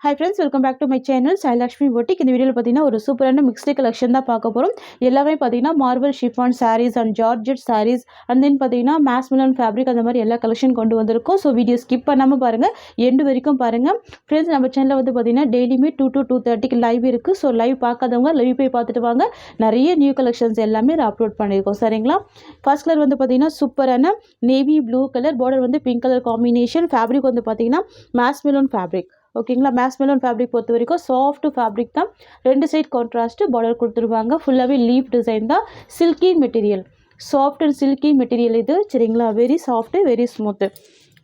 Hi friends, welcome back to my channel Style Lakshmi Boutique. இந்த வீடியோல பாத்தீங்கன்னா ஒரு சூப்பரான மிக்ஸ்டு கலெக்ஷன் தான் பார்க்க போறோம். எல்லாமே பாத்தீங்கன்னா Marvel chiffon sarees and georgette sarees and then பாத்தீங்கன்னா masculine fabric அந்த மாதிரி எல்லா கலெக்ஷன் கொண்டு வந்திருக்கோம். ஸோ வீடியோ ஸ்கிப் பண்ணாம பாருங்க, எண்டு வரைக்கும் பாருங்க. ஃப்ரெண்ட்ஸ், நம்ம சேனல்ல வந்து பாத்தீங்கன்னா டெய்லியுமே 2 to 2:30க்கு லைவ் இருக்கு. ஸோ லைவ் பார்க்காதவங்க லைவ் போய் பார்த்துட்டு வாங்க. நிறைய நியூ கலெக்ஷன்ஸ் எல்லாமே அப்லோட் பண்ணியிருக்கோம். சரிங்களா? ஃபர்ஸ்ட் கலர் வந்து பாத்தீங்கன்னா சூப்பரான நேவி ப்ளூ கலர், பார்டர் வந்து பிங்க் கலர் காம்பினேஷன், ஃபேப்ரிக் வந்து பாத்தீங்கன்னா masculine fabric. ஓகேங்களா? மேஸ்மெலன் ஃபேப்ரிக் பொறுத்த வரைக்கும் சாஃப்ட் ஃபேப்ரிக் தான். ரெண்டு சைட் கான்ட்ராஸ்ட் பார்டர் கொடுத்துருவாங்க. ஃபுல்லாகவே லீஃப் டிசைன் தான். Silky material, soft and silky material இது. சரிங்களா? Very soft, very smooth.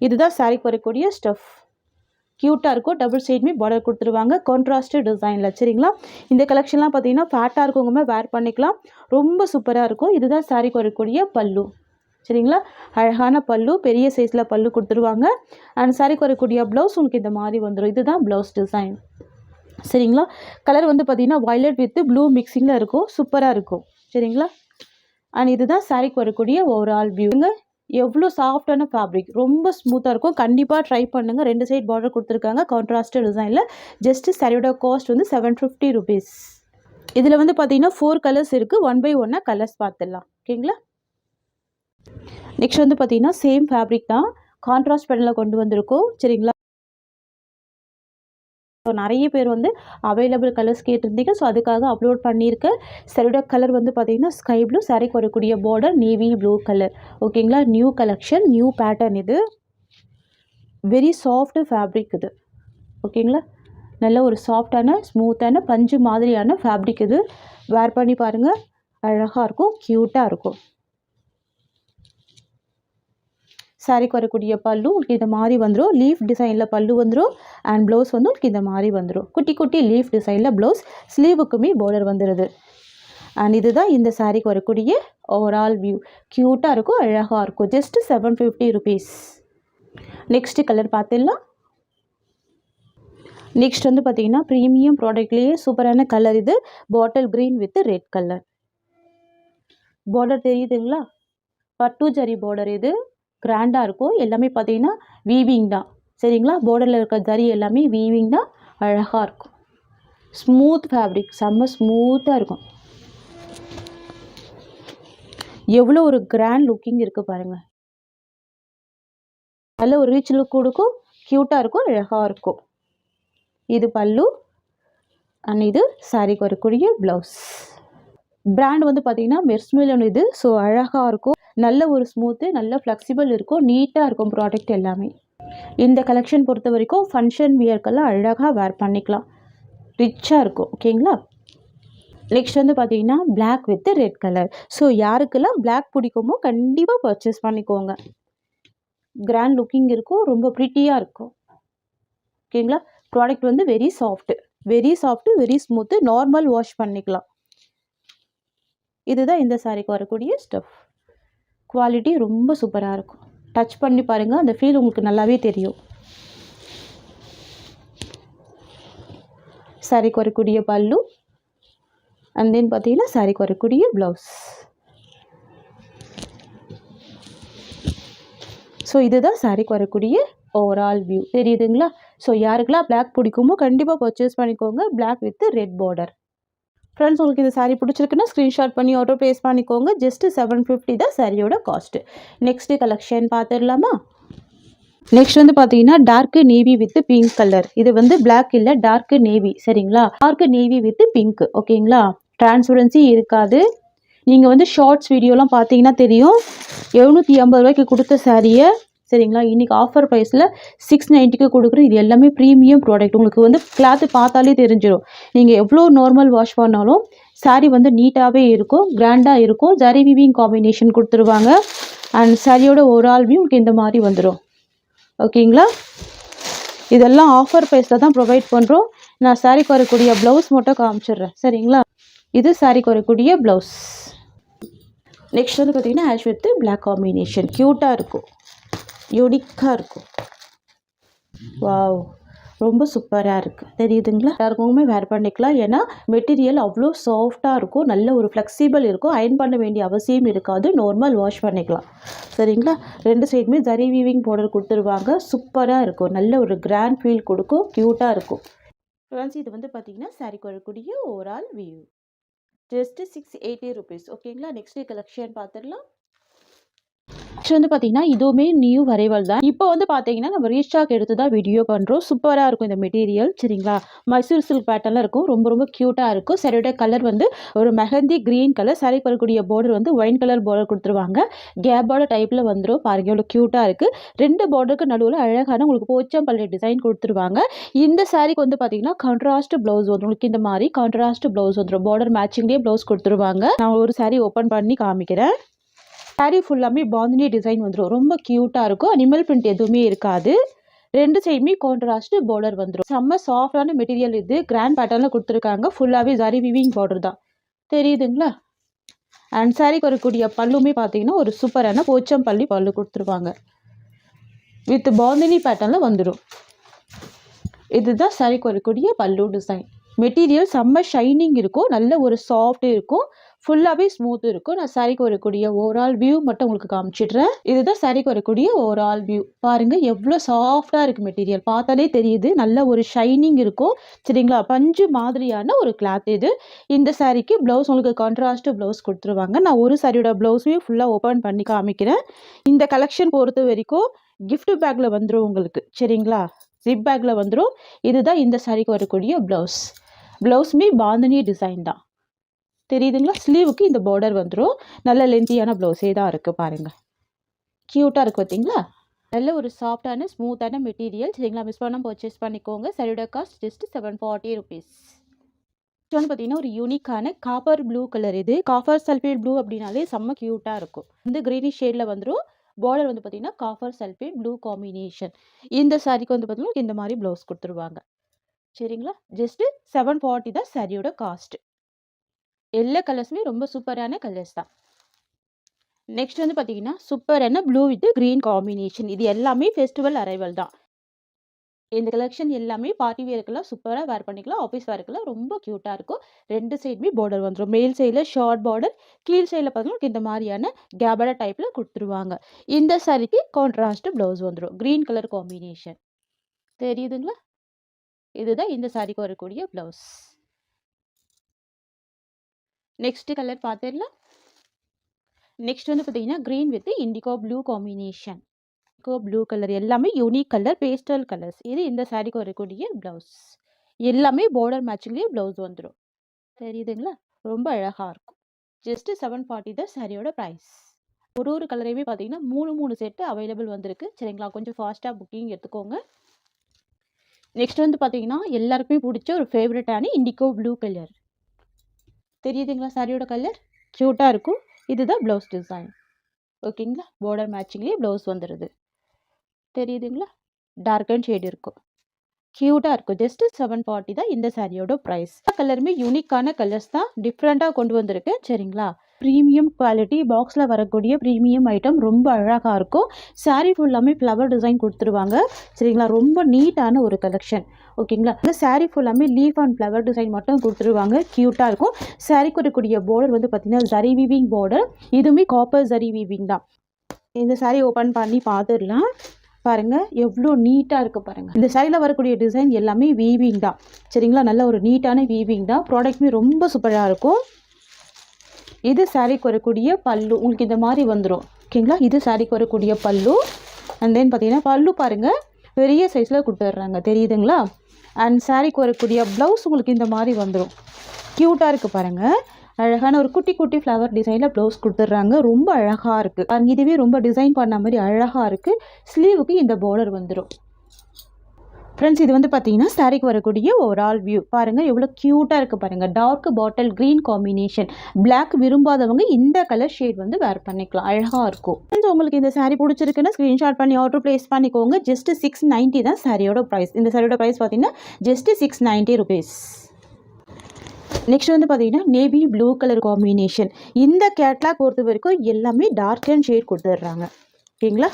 இதுதான் சாரிக்கு வரக்கூடிய ஸ்டஃப். க்யூட்டாக இருக்கும். டபுள் சைடுமே பார்டர் கொடுத்துருவாங்க கான்ட்ராஸ்ட் டிசைனில். சரிங்களா? இந்த கலெக்ஷன்லாம் பார்த்தீங்கன்னா ஃபேட்டாக இருக்கவங்க வேர் பண்ணிக்கலாம். ரொம்ப சூப்பராக இருக்கும். இதுதான் சாரிக்கு வரக்கூடிய பல்லு. சரிங்களா? அழகான பல்லு, பெரிய சைஸில் பல்லு கொடுத்துருவாங்க. அண்ட் சாரிக்கு வரக்கூடிய ப்ளவுஸ் உங்களுக்கு இந்த மாதிரி வந்துடும். இதுதான் ப்ளவுஸ் டிசைன். சரிங்களா? கலர் வந்து பார்த்தீங்கன்னா வயலட் வித் ப்ளூ மிக்சிங்கில் இருக்கும். சூப்பராக இருக்கும். சரிங்களா? அண்ட் இதுதான் சாரிக்கு வரக்கூடிய ஓவரால் வியூங்க. எவ்வளோ சாஃப்டான ஃபேப்ரிக், ரொம்ப ஸ்மூத்தாக இருக்கும். கண்டிப்பாக ட்ரை பண்ணுங்கள். ரெண்டு சைட் பார்டர் கொடுத்துருக்காங்க கான்ட்ராஸ்ட் டிசைனில். ஜஸ்ட்டு சாரியோட காஸ்ட் வந்து 750 rupees. இதில் வந்து பார்த்தீங்கன்னா 4 கலர்ஸ் இருக்குது. 1 by 1 கலர்ஸ் பார்த்துடலாம். ஓகேங்களா? நெக்ஸ்ட் வந்து பார்த்தீங்கன்னா சேம் ஃபேப்ரிக் தான், கான்ட்ராஸ்ட் பேட்டர்னில் கொண்டு வந்திருக்கோம். சரிங்களா? நிறைய பேர் வந்து அவைலபிள் கலர்ஸ் கேட்டிருந்தீங்க. ஸோ அதுக்காக அப்லோட் பண்ணியிருக்கேன். சரியோட கலர் வந்து பார்த்தீங்கன்னா ஸ்கை ப்ளூ, சாரிக்கு வரக்கூடிய பார்டர் நேவி ப்ளூ கலர். ஓகேங்களா? நியூ கலெக்ஷன், நியூ பேட்டர்ன் இது. வெரி சாஃப்ட் ஃபேப்ரிக் இது. ஓகேங்களா? நல்ல ஒரு சாஃப்டான ஸ்மூத்தான பஞ்சு மாதிரியான ஃபேப்ரிக் இது. வேர் பண்ணி பாருங்கள், அழகாக இருக்கும், க்யூட்டாக இருக்கும். சாரிக்கு வரக்கூடிய பல்லு உங்களுக்கு இந்த மாதிரி வந்துடும். லீஃப் டிசைனில் பல்லு வந்துடும். அண்ட் ப்ளவுஸ் வந்து உங்களுக்கு இந்த மாதிரி வந்துடும். குட்டி குட்டி லீஃப் டிசைனில் ப்ளவுஸ், ஸ்லீவுக்குமே பார்டர் வந்துடுது. அண்ட் இதுதான் இந்த சாரிக்கு வரக்கூடிய ஓவரால் வியூ. க்யூட்டாக இருக்கும், அழகாக இருக்கும். Just 750 rupees. நெக்ஸ்ட்டு கலர் பார்த்துடலாம். நெக்ஸ்ட் வந்து பார்த்தீங்கன்னா ப்ரீமியம் ப்ராடக்ட்லேயே சூப்பரான கலர் இது. Bottle green with red colour. Border தெரியுதுங்களா? பட்டு ஜரி பார்டர் இது. கிராண்டாக இருக்கும். எல்லாமே பார்த்தீங்கன்னா வீவிங் தான். சரிங்களா? பார்டரில் இருக்க ஜரி எல்லாமே வீவிங் தான். அழகாக இருக்கும். ஸ்மூத் ஃபேப்ரிக், செம்ம ஸ்மூத்தாக இருக்கும். எவ்வளோ ஒரு கிராண்ட் லுக்கிங் இருக்குது பாருங்கள். நல்ல ஒரு ரிச் லுக் கொடுக்கும். க்யூட்டாக இருக்கும், அழகாக இருக்கும். இது பல்லு அண்ட் இது சாரிக்கு வரக்கூடிய ப்ளவுஸ். பிராண்ட் வந்து பார்த்தீங்கன்னா மெர்ஸ்மெலன் இது. ஸோ அழகாக இருக்கும். நல்ல ஒரு ஸ்மூத்து, நல்ல ஃப்ளெக்சிபிள் இருக்கும், நீட்டாக இருக்கும் ப்ராடக்ட் எல்லாமே. இந்த கலெக்ஷன் பொறுத்த வரைக்கும் ஃபங்க்ஷன் வியர்க்கெல்லாம் அழகாக வேர் பண்ணிக்கலாம். ரிச்சாக இருக்கும். ஓகேங்களா? நெக்ஸ்ட் வந்து பார்த்தீங்கன்னா black with red colour. So யாருக்கெல்லாம் பிளாக் பிடிக்குமோ கண்டிப்பாக பர்ச்சேஸ் பண்ணிக்கோங்க. கிராண்ட் லுக்கிங் இருக்கும், ரொம்ப ப்ரிட்டியாக இருக்கும். ஓகேங்களா? ப்ராடக்ட் வந்து very soft, very soft, very smooth. Normal wash பண்ணிக்கலாம். இதுதான் இந்த சாரிக்கு வரக்கூடிய ஸ்டஃப். குவாலிட்டி ரொம்ப சூப்பராக இருக்கும். டச் பண்ணி பாருங்கள், அந்த ஃபீல் உங்களுக்கு நல்லாவே தெரியும். சாரிக்கு வரக்கூடிய பல்லு அண்ட் தென் பார்த்தீங்கன்னா சாரிக்கு வரக்கூடிய ப்ளவுஸ். ஸோ இதுதான் சாரிக்கு வரக்கூடிய ஓவரால் வியூ. தெரியுதுங்களா? ஸோ யாருக்கெல்லாம் பிளாக் பிடிக்குமோ கண்டிப்பாக பர்ச்சேஸ் பண்ணிக்கோங்க. Black with red border. Friends, உங்களுக்கு இந்த சாரீ பிடிச்சிருக்குன்னா ஸ்க்ரீன்ஷாட் பண்ணி ஆர்டர் ப்ளேஸ் பண்ணிக்கோங்க. ஜஸ்ட் 750 தான் சாரியோட காஸ்ட்டு. நெக்ஸ்ட்டு கலெக்ஷன் பார்த்துடலாமா? நெக்ஸ்ட் வந்து பார்த்தீங்கன்னா dark navy with pink colour. இது வந்து பிளாக் இல்லை, டார்க் நேவி. சரிங்களா? Dark navy with pink. ஓகேங்களா? டிரான்ஸ்பரன்சி இருக்காது. நீங்கள் வந்து ஷார்ட்ஸ் வீடியோலாம் பார்த்தீங்கன்னா தெரியும். 750 ரூபாய்க்கு கொடுத்த சாரியை சரிங்களா இன்றைக்கி ஆஃபர் ப்ரைஸில் 690க்கு கொடுக்குறோம். இது எல்லாமே ப்ரீமியம் ப்ராடக்ட். உங்களுக்கு வந்து கிளாத்து பார்த்தாலே தெரிஞ்சிடும். நீங்கள் எவ்வளோ நார்மல் வாஷ் பண்ணாலும் சாரீ வந்து நீட்டாகவே இருக்கும், கிராண்டாக இருக்கும். ஜரி வீவிங் காம்பினேஷன் கொடுத்துருவாங்க. அண்ட் சாரியோட ஓவரால் வியூ உங்களுக்கு இந்த மாதிரி வந்துடும். ஓகேங்களா? இதெல்லாம் ஆஃபர் ப்ரைஸில் தான் ப்ரொவைட் பண்ணுறோம். நான் சாரிக்கு வரக்கூடிய ப்ளவுஸ் மட்டும் காமிச்சிடுறேன். சரிங்களா? இது சாரிக்கு வரக்கூடிய ப்ளவுஸ். நெக்ஸ்ட் வந்து பார்த்தீங்கன்னா ஆஷ் வித் பிளாக் காம்பினேஷன். க்யூட்டாக இருக்கும், யூனிக்காக இருக்கும். வாவ், ரொம்ப சூப்பராக இருக்குது. தெரியுதுங்களா? எல்லாருக்குமே வேர் பண்ணிக்கலாம். ஏன்னா மெட்டீரியல் அவ்வளோ சாஃப்டாக இருக்கும், நல்ல ஒரு ஃப்ளெக்சிபிள் இருக்கும். அயர்ன் பண்ண வேண்டிய அவசியம் இருக்காது. நார்மல் வாஷ் பண்ணிக்கலாம். சரிங்களா? ரெண்டு சைடுமே ஜரி வீவிங் பார்டர் கொடுத்துருவாங்க. சூப்பராக இருக்கும். நல்ல ஒரு கிராண்ட் ஃபீல் கொடுக்கும், க்யூட்டாக இருக்கும். ஃப்ரெண்ட்ஸ் இது வந்து பார்த்தீங்கன்னா சாரீக்கு வரக்கூடிய ஓவரால் வியூ. Just 680 rupees. ஓகேங்களா. நெக்ஸ்ட் கலெக்ஷன் பார்த்துடலாம். நெக்ஸ்ட் வந்து பார்த்தீங்கன்னா இதுவுமே நியூ வரைவல் தான். இப்போ வந்து பார்த்தீங்கன்னா நம்ம ரீஸ்டாக் எடுத்து தான் வீடியோ பண்ணுறோம். சூப்பராக இருக்கும் இந்த மெட்டீரியல். சரிங்களா. மைசூர் சில்க் பேட்டர்னில் இருக்கும். ரொம்ப ரொம்ப க்யூட்டாக இருக்கும். சரியோட கலர் வந்து ஒரு மெஹந்தி க்ரீன் கலர். சாரிக்கு வரக்கூடிய பார்டர் வந்து ஒயின் கலர் பார்டர் கொடுத்துருவாங்க. கேப்போட டைப்பில் வந்துடும். பாருங்க எவ்வளோ க்யூட்டாக இருக்குது. 2 பார்டருக்கு நடுவில் அழகான உங்களுக்கு போச்சம்பள்ளி டிசைன் கொடுத்துருவாங்க. இந்த சாரிக்கு வந்து பார்த்தீங்கன்னா கான்ட்ராஸ்ட் ப்ளவுஸ் வந்து உங்களுக்கு இந்த மாதிரி கான்ட்ராஸ்ட் ப்ளவுஸ் வந்துடும். பார்டர் மேட்சிங்லேயே ப்ளவுஸ் கொடுத்துருவாங்க. நான் ஒரு சாரி ஓப்பன் பண்ணி காமிக்கிறேன். சாரி ஃபுல்லாமே பாந்தினி டிசைன் வந்துடும். ரொம்ப க்யூட்டாக இருக்கும். அனிமல் பிரிண்ட் எதுவுமே இருக்காது. 2 சைடுமே கான்ட்ராஸ்ட் பார்டர் வந்துடும். செம்ம சாஃப்டான மெட்டீரியல் இது. கிராண்ட் பேட்டர்னில் கொடுத்துருக்காங்க. ஃபுல்லாகவே ஜரி வீவிங் பார்டர் தான். தெரியுதுங்களா. அண்ட் சாரிக்கு வரக்கூடிய பல்லுமே பார்த்தீங்கன்னா ஒரு சூப்பரான போச்சம்பள்ளி பல்லு கொடுத்துருவாங்க. வித் பாந்தினி பேட்டர்னில் வந்துடும். இதுதான் சாரிக்கு வரக்கூடிய பல்லு டிசைன். மெட்டீரியல் செம்ம ஷைனிங் இருக்கும். நல்ல ஒரு சாஃப்ட் இருக்கும். ஃபுல்லாகவே ஸ்மூத் இருக்கும். நான் சாரிக்கு வரக்கூடிய ஓவரால் வியூ மட்டும் உங்களுக்கு காமிச்சிடுறேன். இதுதான் சாரிக்கு வரக்கூடிய ஓவரால் வியூ. பாருங்கள் எவ்வளோ சாஃப்டாக இருக்குது மெட்டீரியல். பார்த்தாலே தெரியுது. நல்ல ஒரு ஷைனிங் இருக்கும். சரிங்களா. பஞ்சு மாதிரியான ஒரு கிளாத் இது. இந்த சாரிக்கு ப்ளவுஸ் உங்களுக்கு கான்ட்ராஸ்ட் ப்ளவுஸ் கொடுத்துருவாங்க. நான் ஒரு சாரியோட ப்ளவுஸுமே ஃபுல்லாக ஓப்பன் பண்ணி காமிக்கிறேன். இந்த கலெக்ஷன் பொறுத்த வரைக்கும் கிஃப்ட் பேக்கில் வந்துடும் உங்களுக்கு. சரிங்களா. ஜிப் பேக்கில் வந்துடும். இதுதான் இந்த சாரிக்கு வரக்கூடிய ப்ளவுஸ். ப்ளவுஸுமே பாந்தினி டிசைன் தான். தெரியுதுங்களா. ஸ்லீவுக்கு இந்த பார்டர் வந்துடும். நல்ல லென்த்தியான ப்ளவுஸே தான் இருக்குது. பாருங்கள் க்யூட்டாக இருக்குது பார்த்தீங்களா. நல்ல ஒரு சாஃப்டான ஸ்மூத்தான மெட்டீரியல். சரிங்களா. மிஸ் பண்ணாமல் பர்ச்சேஸ் பண்ணிக்கோங்க. சரியோட காஸ்ட் ஜஸ்ட் 740 rupees. இது வந்து பார்த்தீங்கன்னா ஒரு யூனிக்கான காப்பர் ப்ளூ கலர். இது காப்பர் சல்ஃபேட் ப்ளூ அப்படின்னாலே செம்ம க்யூட்டாக இருக்கும். இந்த க்ரீனிஷ் ஷேடில் வந்துடும். பார்டர் வந்து பார்த்தீங்கன்னா காப்பர் சல்ஃபேட் ப்ளூ காம்பினேஷன். இந்த சாரிக்கு வந்து பார்த்தீங்கன்னா இந்த மாதிரி ப்ளவுஸ் கொடுத்துருவாங்க. சரிங்களா. ஜஸ்ட்டு 740 தான் சாரியோட காஸ்ட். எல்லா கலர்ஸுமே ரொம்ப சூப்பரான கலர்ஸ் தான். நெக்ஸ்ட் வந்து பார்த்தீங்கன்னா சூப்பரான ப்ளூ வித் க்ரீன் காம்பினேஷன். இது எல்லாமே ஃபெஸ்டிவல் அரைவல் தான். இந்த கலெக்ஷன் எல்லாமே பார்ட்டி வேர்க்கெல்லாம் சூப்பராக வேர் பண்ணிக்கலாம். ஆஃபீஸ் வேர்க்கெல்லாம் ரொம்ப க்யூட்டாக இருக்கும். 2 சைடுமே பார்டர் வந்துடும். மேல் சைடில் ஷார்ட் பார்டர், கீழ் சைடில் பார்த்தீங்கன்னா இந்த மாதிரியான கேபடா டைப்பில் கொடுத்துருவாங்க. இந்த சாரிக்கு கான்ட்ராஸ்ட் ப்ளவுஸ் வந்துடும். Green colour combination. தெரியுதுங்களா. இதுதான் இந்த சாரிக்கு வரக்கூடிய ப்ளவுஸ். நெக்ஸ்ட் கலர் பார்த்துடலாம். நெக்ஸ்ட் வந்து பார்த்தீங்கன்னா green with indigo blue combination. Indigo blue colour எல்லாமே யூனிக் கலர், பேஸ்டல் கலர்ஸ். இது இந்த சாரிக்கு வரக்கூடிய ப்ளவுஸ். எல்லாமே பார்டர் மேட்சிங்லேயே ப்ளவுஸ் வந்துடும். தெரியுதுங்களா. ரொம்ப அழகாக இருக்கும். ஜஸ்ட் 740 தான் சாரியோட ப்ரைஸ். ஒரு கலரையுமே பார்த்தீங்கன்னா 3 செட்டு அவைலபிள் வந்திருக்கு. சரிங்களா. கொஞ்சம் ஃபாஸ்ட்டாக புக்கிங் எடுத்துக்கோங்க. நெக்ஸ்ட் வந்து பார்த்தீங்கன்னா எல்லாருக்குமே பிடிச்ச ஒரு ஃபேவரட்டான இண்டிகோ ப்ளூ கலர். தெரியுதுங்களா. சாரியோட கலர் க்யூட்டாக இருக்கும். இதுதான் ப்ளவுஸ் டிசைன். ஓகேங்களா. பார்டர் மேட்சிங்லேயே ப்ளவுஸ் வந்துடுது. தெரியுதுங்களா. டார்க் அண்ட் ஷேட் இருக்கும். க்யூட்டாக இருக்கும். ஜஸ்ட் 740 தான் இந்த சாரியோட ப்ரைஸ். கலருமே யூனிக்கான கலர்ஸ் தான். டிஃப்ரெண்ட்டாக கொண்டு வந்திருக்கு. சரிங்களா. ப்ரீமியம் குவாலிட்டி பாக்ஸில் வரக்கூடிய ப்ரீமியம் ஐட்டம். ரொம்ப அழகாக இருக்கும். சாரீ ஃபுல்லாமே ஃப்ளவர் டிசைன் கொடுத்துருவாங்க. சரிங்களா. ரொம்ப நீட்டான ஒரு கலெக்ஷன். ஓகேங்களா. இந்த சாரீ ஃபுல்லாமே லீஃப் அண்ட் ஃப்ளவர் டிசைன் மட்டும் கொடுத்துருவாங்க. க்யூட்டாக இருக்கும். சாரீக்கு வரக்கூடிய பார்டர் வந்து பார்த்தீங்கன்னா ஜரி வீவிங் பார்டர். இதுவுமே காப்பர் ஜரி வீவிங் தான். இந்த சாரீ ஓப்பன் பண்ணி பார்த்துடலாம். பாருங்கள் எவ்வளோ நீட்டாக இருக்குது பாருங்கள். இந்த சாரியில் வரக்கூடிய டிசைன் எல்லாமே வீவிங் தான். சரிங்களா. நல்ல ஒரு நீட்டான வீவிங் தான். ப்ராடக்ட்மே ரொம்ப சூப்பராக இருக்கும். இது சாரிக்கு வரக்கூடிய பல்லு. உங்களுக்கு இந்த மாதிரி வந்துடும். ஓகேங்களா. இது சாரிக்கு வரக்கூடிய பல்லு. அண்ட் தென் பார்த்தீங்கன்னா பல்லு பாருங்கள் பெரிய சைஸில் கொடுத்துட்றாங்க. தெரியுதுங்களா. அண்ட் சாரிக்கு வரக்கூடிய ப்ளவுஸ் உங்களுக்கு இந்த மாதிரி வந்துடும். க்யூட்டாக இருக்குது பாருங்கள். அழகான ஒரு குட்டி குட்டி ஃப்ளவர் டிசைனில் ப்ளவுஸ் கொடுத்துட்றாங்க. ரொம்ப அழகாக இருக்குது. பாருங்க இதுவே ரொம்ப டிசைன் பண்ண மாதிரி அழகாக இருக்குது. ஸ்லீவுக்கு இந்த பார்டர் வந்துடும். ஃப்ரெண்ட்ஸ் இது வந்து பார்த்தீங்கன்னா சாரிக்கு வரக்கூடிய ஓவரால் வியூ. பாருங்கள் எவ்வளோ க்யூட்டாக இருக்குது பாருங்கள். Dark bottle green combination. Black விரும்பாதவங்க இந்த கலர் ஷேட் வந்து வேர் பண்ணிக்கலாம். அழகாக இருக்கும். உங்களுக்கு இந்த சாரீ பிடிச்சிருக்குன்னா ஸ்க்ரீன்ஷாட் பண்ணி ஆர்டர் ப்ளேஸ் பண்ணிக்கோங்க. ஜஸ்ட் 690 தான் சாரியோட ப்ரைஸ். இந்த சாரியோட ப்ரைஸ் பார்த்தீங்கன்னா ஜஸ்ட் 690 rupees. நெக்ஸ்ட் வந்து பார்த்தீங்கன்னா நேவி ப்ளூ கலர் காம்பினேஷன். இந்த கேட்லாக் பொறுத்த வரைக்கும் எல்லாமே டார்க் அண்ட் ஷேட் கொடுத்துட்றாங்க. ஓகேங்களா.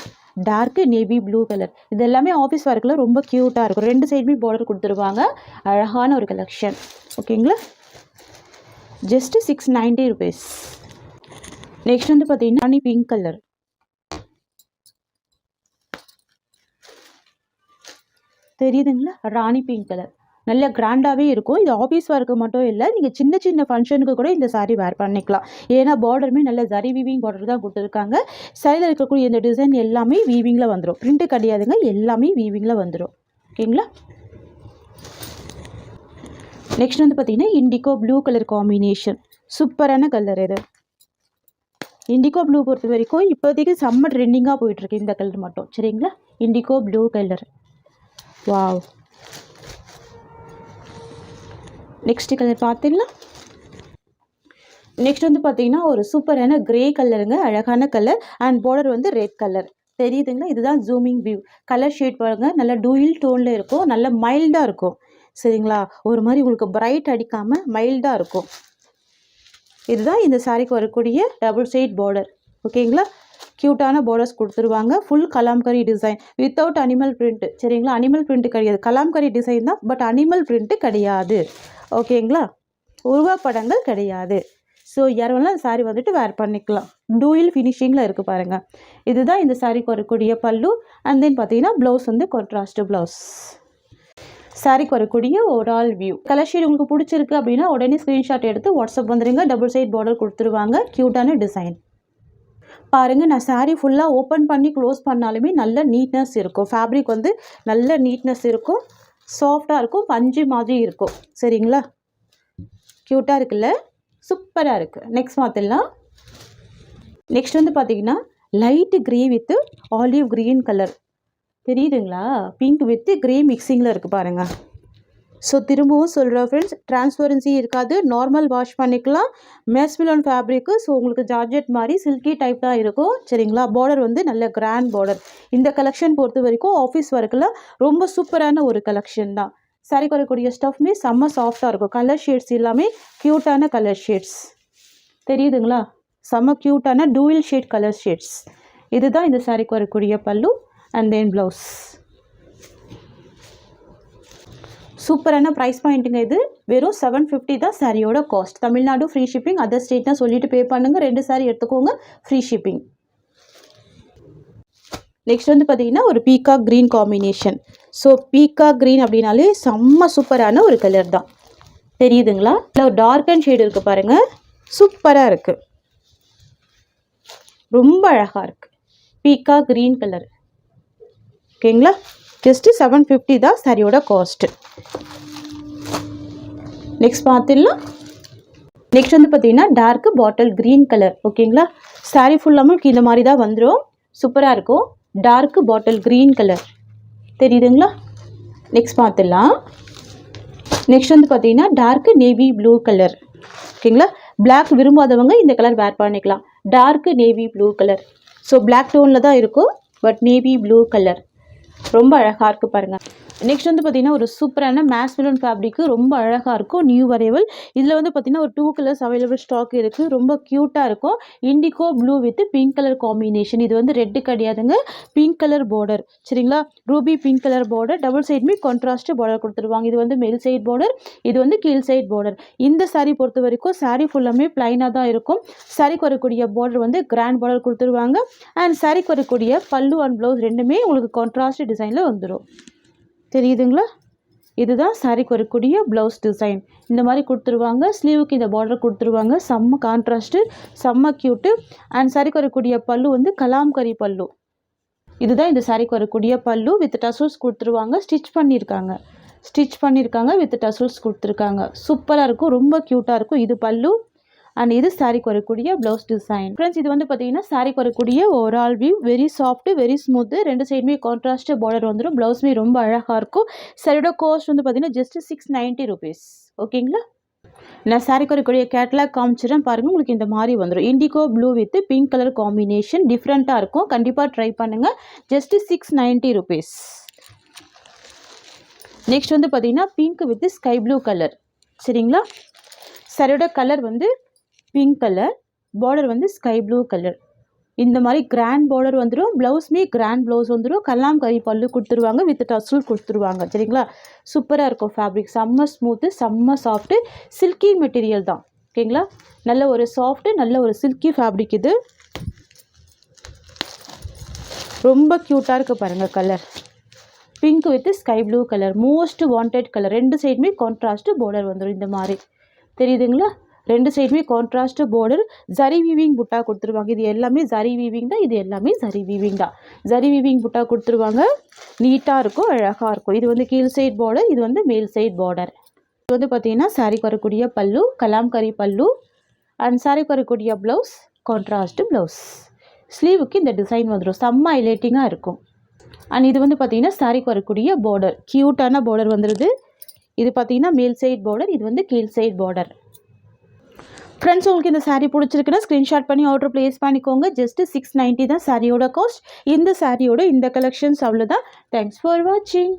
Torque navy blue colour. இது எல்லாமே ஆஃபீஸ் ஒர்க்கில் ரொம்ப க்யூட்டாக இருக்கும். 2 சைடுமே பார்டர் கொடுத்துருவாங்க. அழகான ஒரு கலெக்ஷன். ஓகேங்களா. Just 690 rupees. நெக்ஸ்ட் வந்து பார்த்தீங்கன்னா ராணி பிங்க் கலர். தெரியுதுங்களா. ராணி பிங்க் கலர் நல்ல கிராண்டாகவே இருக்கும். இது ஆஃபீஸ் ஒர்க்கு மட்டும் இல்லை, நீங்கள் சின்ன சின்ன ஃபங்க்ஷனுக்கு கூட இந்த சாரீ வேர் பண்ணிக்கலாம். ஏன்னா பார்டருமே நல்ல ஜரி வீவிங் பார்டர் தான் கொடுத்துருக்காங்க. சாரியில் இருக்கக்கூடிய இந்த டிசைன் எல்லாமே வீவிங்கில் வந்துடும். பிரிண்ட்டு கிடையாதுங்க, எல்லாமே வீவிங்கில் வந்துடும். ஓகேங்களா. நெக்ஸ்ட் வந்து பார்த்தீங்கன்னா இண்டிகோ ப்ளூ கலர் காம்பினேஷன். சூப்பரான கலர் இது. இண்டிகோ ப்ளூ பொறுத்த வரைக்கும் இப்போதைக்கு செம்ம ட்ரெண்டிங்காக போயிட்டுருக்கு இந்த கலர் மட்டும். சரிங்களா. Indigo blue colour. Wow. Next colour பார்த்தீங்களா. நெக்ஸ்ட் வந்து பார்த்தீங்கன்னா ஒரு சூப்பரான கிரே கலருங்க. அழகான கலர் அண்ட் பார்டர் வந்து ரெட் கலர் தெரியுதுங்களா. இதுதான் ஜூமிங் வியூ. கலர் ஷேட் பாருங்கள், நல்ல டூயில் டோனில் இருக்கும், நல்ல மைல்டாக இருக்கும். சரிங்களா. ஒரு மாதிரி உங்களுக்கு பிரைட் அடிக்காமல் மைல்டாக இருக்கும். இதுதான் இந்த சாரிக்கு வரக்கூடிய டபுள் சைட் பார்டர். ஓகேங்களா. க்யூட்டான பார்டர்ஸ் கொடுத்துருவாங்க. Full Kalamkari design without animal print. சரிங்களா. அனிமல் பிரிண்ட்டு கிடையாது, கலாம்கரி டிசைன் தான், பட் அனிமல் பிரிண்ட்டு கிடையாது. ஓகேங்களா. உருவப்படங்கள் கிடையாது. ஸோ யார் வேணாலும் அந்த சாரீ வந்துட்டு வேர் பண்ணிக்கலாம். டூயில் ஃபினிஷிங்கில் இருக்குது பாருங்கள். இதுதான் இந்த சாரிக்கு வரக்கூடிய பல்லு. அண்ட் தென் பார்த்தீங்கன்னா ப்ளவுஸ் வந்து கான்ட்ராஸ்ட் ப்ளவுஸ். சாரிக்கு வரக்கூடிய ஓவரால் வியூ. கலர் ஷேட் உங்களுக்கு பிடிச்சிருக்கு அப்படின்னா உடனே ஸ்க்ரீன்ஷாட் எடுத்து வாட்ஸ்அப் வந்துடுங்க. டபுள் சைட் பார்டர் கொடுத்துருவாங்க. க்யூட்டான டிசைன் பாருங்கள். நான் சாரீ ஃபுல்லாக ஓப்பன் பண்ணி க்ளோஸ் பண்ணாலுமே நல்ல நீட்னஸ் இருக்கும். ஃபேப்ரிக் வந்து நல்ல நீட்னஸ் இருக்கும், சாஃப்டாக இருக்கும், பஞ்சு மாதிரி இருக்கும். சரிங்களா. க்யூட்டாக இருக்குல்ல, சூப்பராக இருக்குது. நெக்ஸ்ட் பார்த்துடலாம். நெக்ஸ்ட் வந்து பார்த்தீங்கன்னா light grey with olive green colour தெரியுதுங்களா. பிங்க் வித்து க்ரே மிக்சிங்கில் இருக்குது பாருங்கள். ஸோ திரும்பவும் சொல்கிறேன் ஃப்ரெண்ட்ஸ், டிரான்ஸ்பரன்சி இருக்காது, நார்மல் வாஷ் பண்ணிக்கலாம். மேஸ்மிலான் ஃபேப்ரிக்கு. ஸோ உங்களுக்கு ஜார்ஜெட் மாதிரி சில்கி டைப் தான் இருக்கும். சரிங்களா. பார்டர் வந்து நல்ல கிராண்ட் பார்டர். இந்த கலெக்ஷன் பொறுத்த வரைக்கும் ஆஃபீஸ் ஒர்க்கில் ரொம்ப சூப்பரான ஒரு கலெக்ஷன் தான். சாரிக்கு வரக்கூடிய ஸ்டஃப்மே செம்ம சாஃப்டாக இருக்கும். கலர் ஷேட்ஸ் எல்லாமே க்யூட்டான கலர் ஷேட்ஸ் தெரியுதுங்களா. செம்ம க்யூட்டான டூயில் ஷேட் கலர் ஷேட்ஸ். இதுதான் இந்த சாரிக்கு வரக்கூடிய பல்லு அண்ட் தென் ப்ளவுஸ். சூப்பரான ப்ரைஸ் பாயிண்ட்டுங்க. இது வெறும் 750 தான் சாரியோட cost. Tamil Nadu free shipping, other ஸ்டேட்னா சொல்லிட்டு பே பண்ணுங்கள். 2 சாரி எடுத்துக்கோங்க, ஃப்ரீ ஷிப்பிங். நெக்ஸ்ட் வந்து பார்த்தீங்கன்னா ஒரு peacock green combination. So peacock green அப்படின்னாலே செம்ம சூப்பரான ஒரு கலர் தான். தெரியுதுங்களா. இல்லை ஒரு டார்க் அண்ட் ஷேடு இருக்குது பாருங்கள், சூப்பராக இருக்குது, ரொம்ப அழகாக இருக்குது. Peacock green colour. ஓகேங்களா. ஜஸ்ட்டு 750 தான் சாரியோட காஸ்ட்டு. நெக்ஸ்ட் பார்த்துடலாம். நெக்ஸ்ட் வந்து பார்த்தீங்கன்னா டார்க் பாட்டில் க்ரீன் கலர். ஓகேங்களா. சாரி ஃபுல்லாமல் இந்த மாதிரி தான் வந்துடும். சூப்பராக இருக்கும். டார்க் பாட்டில் க்ரீன் கலர் தெரியுதுங்களா. நெக்ஸ்ட் பார்த்துடலாம். நெக்ஸ்ட் வந்து பார்த்தீங்கன்னா டார்க் நேவி ப்ளூ கலர். ஓகேங்களா. பிளாக் விரும்பாதவங்க இந்த கலர் வேர் பண்ணிக்கலாம். Dark navy blue colour. So black டோனில் தான் இருக்கும், பட் நேவி ப்ளூ கலர் ரொம்ப அழகாக இருக்குது பாருங்கள். நெக்ஸ்ட் வந்து பார்த்தீங்கன்னா ஒரு சூப்பரான மேஸ்மிலன் ஃபேப்ரிக்கு, ரொம்ப அழகாக இருக்கும், நியூ வரைவல். இதில் வந்து பார்த்தீங்கன்னா ஒரு 2 கலர்ஸ் அவைலபிள் ஸ்டாக் இருக்குது. ரொம்ப க்யூட்டாக இருக்கும். Indigo blue with pink colour combination. இது வந்து ரெட்டு கிடையாதுங்க, பிங்க் கலர் பார்டர். சரிங்களா. Ruby pink colour border, double சைடுமே கான்ட்ராஸ்ட் பார்டர் கொடுத்துருவாங்க. இது வந்து மேல் சைட் பார்டர், இது வந்து கீழ் சைட் பார்டர். இந்த சாரீ பொறுத்த வரைக்கும் சாரீ ஃபுல்லாமே பிளைனாக தான் இருக்கும். சாரிக்கு வரக்கூடிய பார்டர் வந்து கிராண்ட் பார்டர் கொடுத்துருவாங்க. அண்ட் சாரிக்கு வரக்கூடிய பல்லு அண்ட் ப்ளவுஸ் ரெண்டுமே உங்களுக்கு கான்ட்ராஸ்ட் டிசைனில் வந்துடும். தெரியுதுங்களா. இதுதான் சாரிக்கு வரக்கூடிய ப்ளவுஸ் டிசைன். இந்த மாதிரி கொடுத்துருவாங்க. ஸ்லீவுக்கு இந்த பார்டர் கொடுத்துருவாங்க. செம்ம கான்ட்ராஸ்ட்டு, செம்ம க்யூட்டு. அண்ட் சாரிக்கு வரக்கூடிய பல்லு வந்து கலாம்கரி பல்லு. இதுதான் இந்த சாரிக்கு வரக்கூடிய பல்லு. வித் டசல்ஸ் கொடுத்துருவாங்க. ஸ்டிச் பண்ணியிருக்காங்க வித் டசல்ஸ் கொடுத்துருக்காங்க. சூப்பராக இருக்கும், ரொம்ப க்யூட்டாக இருக்கும். இது பல்லு அண்ட் இது சாரிக்கு வரக்கூடிய ப்ளவுஸ் டிசைன். ஃப்ரெண்ட்ஸ், இது வந்து பார்த்தீங்கன்னா சாரிக்கு வரக்கூடிய overall view. Very soft, very smooth. 2 சைடுமே கான்ட்ராஸ்ட் பார்டர் வந்துடும். ப்ளவுஸ்மே ரொம்ப அழகாக இருக்கும். சாரியோட காஸ்ட் வந்து பார்த்தீங்கன்னா ஜஸ்ட் 690 rupees. ஓகேங்களா. நான் சாரிக்கு வரக்கூடிய கேட்லாக் காமிச்சிடறேன் பாருங்கள். உங்களுக்கு இந்த மாதிரி வந்துடும். Indigo blue with pink colour combination டிஃப்ரெண்ட்டாக இருக்கும். கண்டிப்பாக ட்ரை பண்ணுங்கள். Just 690 rupees. நெக்ஸ்ட் வந்து பார்த்தீங்கன்னா pink with sky blue colour. சரிங்களா. சாரியோட கலர் வந்து பிங்க் கலர், பார்டர் வந்து ஸ்கை ப்ளூ கலர். இந்த மாதிரி கிராண்ட் பார்டர் வந்துடும். ப்ளவுஸ்மே கிராண்ட் ப்ளவுஸ் வந்துடும். கல்லாம்கரி பல்லு கொடுத்துருவாங்க வித் டசல் கொடுத்துருவாங்க. சரிங்களா. சூப்பராக இருக்கும். ஃபேப்ரிக் செம்ம ஸ்மூத்து, செம்ம சாஃப்ட்டு, சில்கி மெட்டீரியல் தான். ஓகேங்களா. நல்ல ஒரு சாஃப்ட்டு, நல்ல ஒரு சில்கி ஃபேப்ரிக். இது ரொம்ப க்யூட்டாக இருக்குது பாருங்கள் colour. Pink with sky blue colour, most wanted colour. 2 சைடுமே கான்ட்ராஸ்ட் பார்டர் வந்துடும் இந்த மாதிரி. தெரியுதுங்களா? 2 சைடுமே கான்ட்ராஸ்ட் பார்டர். ஜரி வீவிங் புட்டா கொடுத்துருவாங்க. இது எல்லாமே ஜரி வீவிங் தான். இது எல்லாமே ஜரி வீவிங் தான். ஜரி வீவிங் புட்டா கொடுத்துருவாங்க. நீட்டாக இருக்கும், அழகாக இருக்கும். இது வந்து கீழ் சைட் பார்டர், இது வந்து மேல் சைட் பார்டர். இது வந்து பார்த்தீங்கன்னா சாரிக்கு வரக்கூடிய பல்லு, கலாம்கரி பல்லு. அண்ட் சாரிக்கு வரக்கூடிய ப்ளவுஸ், கான்ட்ராஸ்ட் ப்ளவுஸ். ஸ்லீவுக்கு இந்த டிசைன் வந்துடும், செம்ம ஹைலைட்டிங்காக இருக்கும். அண்ட் இது வந்து பார்த்தீங்கன்னா சாரிக்கு வரக்கூடிய பார்டர், க்யூட்டான பார்டர் வந்துடுது. இது பார்த்தீங்கன்னா மேல் சைட் பார்டர், இது வந்து கீழ் சைட் பார்டர். ஃப்ரெண்ட்ஸ், உங்களுக்கு இந்த சாரீ பிடிச்சிருக்குன்னா ஸ்க்ரீன்ஷாட் பண்ணி ஆர்டர் ப்ளேஸ் பண்ணிக்கோங்க. ஜஸ்ட் 690 தான் சாரியோட காஸ்ட். இந்த சாரியோட இந்த கலெக்ஷன்ஸ் அவ்வளோதான். தேங்க்ஸ் ஃபார் வாட்சிங்.